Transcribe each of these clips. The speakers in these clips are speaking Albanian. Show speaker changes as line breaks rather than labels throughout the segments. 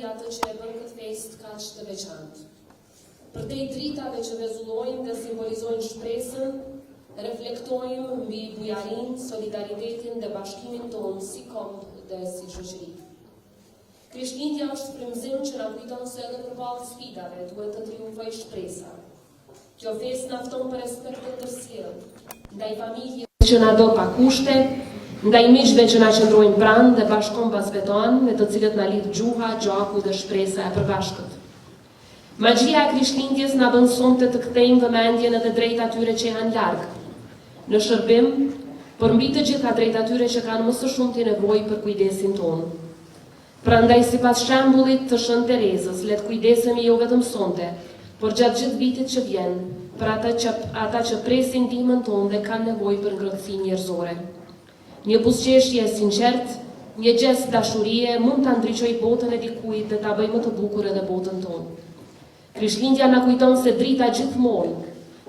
mbi atë që e bën këtë fest kaq të veçantë. Përtej dritave që rrezullojnë dhe simbolizojnë shpresën, reflektojmë mbi bujarinë, solidaritetin dhe bashkimin tonë si komp dhe si shoqëri. Krishtlindja është frymëzim që na kujton se edhe përballë sfidave duhet të triumfojë shpresa. Kjo festë na fton për respekt të tërësisë, ndaj familjeve që na do pa kushte, ndaj miqve që na qëndrojnë pranë dhe bashkombasve tonë, me të cilët na lidh gjuha, gjaku dhe shpresa e përbashkët. Magjia e Krishtlindjes na bën sonte të kthejmë vëmendjen edhe drejt atyre që janë larg, në shërbim, por mbi të gjitha drejt atyre që kanë më së shumti nevojë për kujdesin tonë. Prandaj, sipas shembullit të Shën Terezës, le të kujdesemi jo vetëm sonte, por gjatë gjithë vitit që vjen, për ata që presin ndihmën tonë dhe kanë nevojë për ngrohtësi njerëzore. Një buzëqeshje e sinqert, një gjest dashurie mund ta ndriçojë botën e dikujt dhe ta bëjë më të bukur edhe botën tonë. Krishtlindja na kujton se drita gjithmonë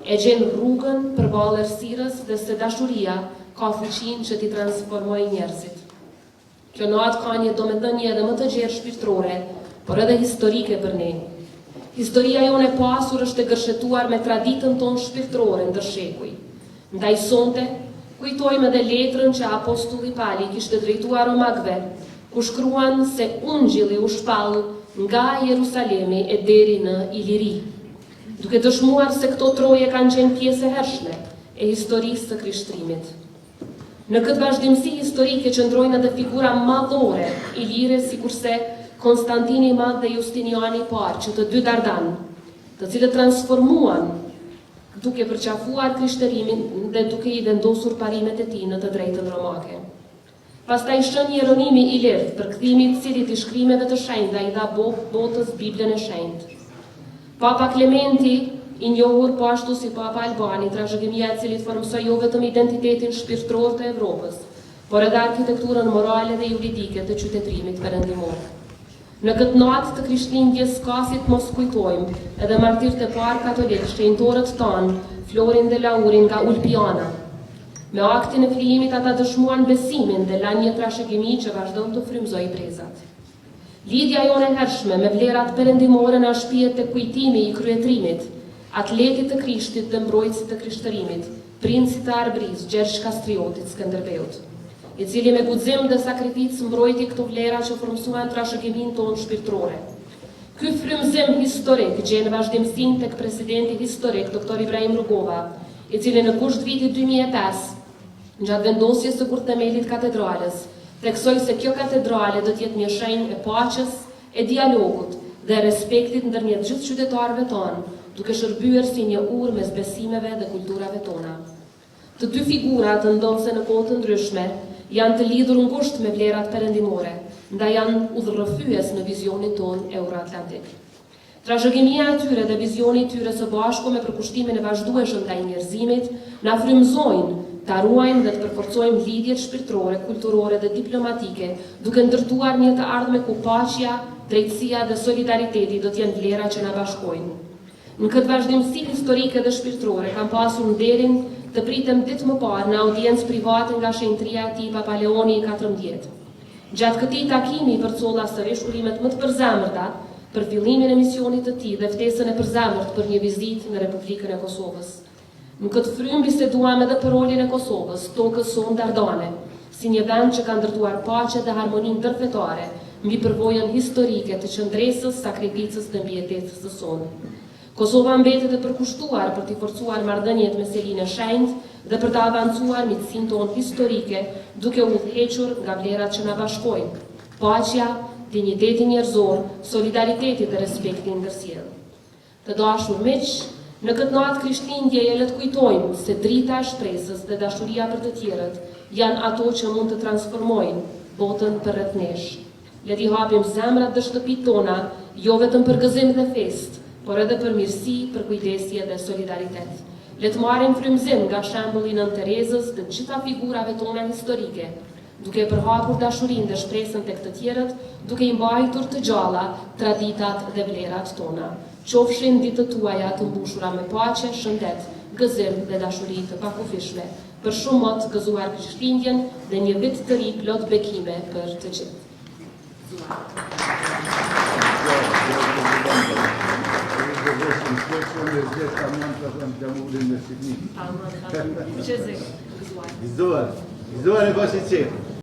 e gjen rrugën përballë errësirës dhe se dashuria ka fuqinë që t'i transformojë njerëzit. Kjo natë ka një domethënie edhe më të gjerë shpirtërore, por edhe historike për ne. Historia jonë e pasur është e gërshetuar me traditën tonë shpirtërore ndër shekuj. Ndaj sonte, kujtojmë edhe letrën që apostulli Pali kishte drejtuar romakëve, ku shkruan se ungjilli u shpall nga Jerusalemi e deri në Iliri, duke dëshmuar se këto troje kanë qenë pjesë e hershme e historisë së krishtrimit. Në këtë vazhdimsi historike qëndrojnë edhe figura madhore ilire, sikurse Konstantini i Madh dhe Justiniani i Parë, që të dy Dardan, të cilët transformuan duke përqafuar krishtërimin dhe duke i vendosur parimet e tij në të drejtën romake. Pastaj Shën Jeronimi i Lirth, për kthimin i cilit i shkrimeve të shenjta i dha botës Biblën e shenjtë. Papa Klementi, i njohur po ashtu si Papa Albani, trashëgimia e cilit formsoi jo vetëm identitetin shpirtëror të Evropës, por edhe arkitekturën morale dhe juridike të qytetërimit perëndimor. Në këtë natë të Krishtlindjes ka si të mos kujtojmë edhe martirët e parë katolik, shenjtorët tanë, Florin dhe Laurin nga Ulpiana. Me aktin e flijimit ata dëshmuan besimin dhe lanë një trashëgimi që vazhdon të frymëzojë brezat. Lidhja jone e hershme me vlerat perëndimore na shpihet te kujtimi i kryetrimit, atletit të Krishtit dhe mbrojtësit të krishtërimit, princit të Arbërisë, Gjergj Kastriotit, Skënderbeut, i cili me guxim dhe sakrificë mbrojti këto vlera që formsuan trashëgimin tonë shpirtërore. Ky frymëzim historik gjen vazhdimsinë tek presidenti historik Dr. Ibrahim Rugova, i cili në gusht vitit 2005, gjatë vendosjes së kurthemelit katedrales, theksoi se kjo katedrale do të jetë një shenjë e paqes, e dialogut dhe respektit ndërmjet gjithë qytetarëve tonë, duke shërbyer si një urë mes besimeve dhe kulturave tona. Të dy figurat të ndodhse në kohë të ndryshme janë të lidhur ngushtë me vlerat perëndimore, ndaj janë udhërrëfyes në vizionin tonë euroatlantik. Trashëgimia e tyre dhe vizioni i tyre së bashku me përkushtimin e vazhdueshëm ndaj njerëzimit na frymëzojnë ta ruajmë dhe të përforcojmë lidhjet shpirtërore, kulturore dhe diplomatike, duke ndërtuar një të ardhme ku paqja, drejtësia dhe solidariteti do të jenë vlera që na bashkojnë. Në këtë vazhdimsi historike dhe shpirtërore kam pasur nderin të pritem ditë më parë në audiencë private nga shenjtëria e tij Papa Leoni i 14. Gjatë këtij takimi përcolla sërish urimet më të përzemërta për fillimin e misionit të tij dhe ftesën e përzemërt për një vizitë në Republikën e Kosovës. Në këtë frym biseduam edhe për rolin e Kosovës, tokës sonë dardane, si një vend që ka ndërtuar paqe dhe harmoninë ndërfetare mbi përvojën historike të qëndresës, sakrificës dhe mbijetetës së sonë. Kosova mbetet e përkushtuar për t'i forcuar marrëdhëniet me selinë e shenjtë dhe për të avancuar mitësinë tonë historike, duke udhëhequr nga vlerat që na bashkojnë: paqja, dinjiteti njerëzor, solidariteti dhe respekti ndërsjellë. Të dashur miq, në këtë natë Krishtlindjeje le të kujtojmë se drita e shpresës dhe dashuria për të tjerët janë ato që mund të transformojnë botën përreth nesh. Le t'i hapim zemrat dhe shtëpitë tona, jo vetëm për gëzim dhe festë, por edhe për mirësi, për kujdesje dhe solidaritet. Le të marrim frymëzim nga shembulli i Nën Terezës dhe të gjitha figurave tona historike, duke përhapur dashurinë dhe shpresën tek të tjerët, duke i mbajtur të gjalla traditat dhe vlerat tona. Qofshin ditët tuaja të mbushura me paqe, shëndet, gëzim dhe dashuri të pakufishme, për shumë më të gëzuar Krishtlindjen dhe një vit të ri plot bekime për të gjithë.
Gjithë kaman të thëmë Gjamullin me Shqipni.
Allah, që zë, gëzuar.
Gëzuar e bashkë qenë.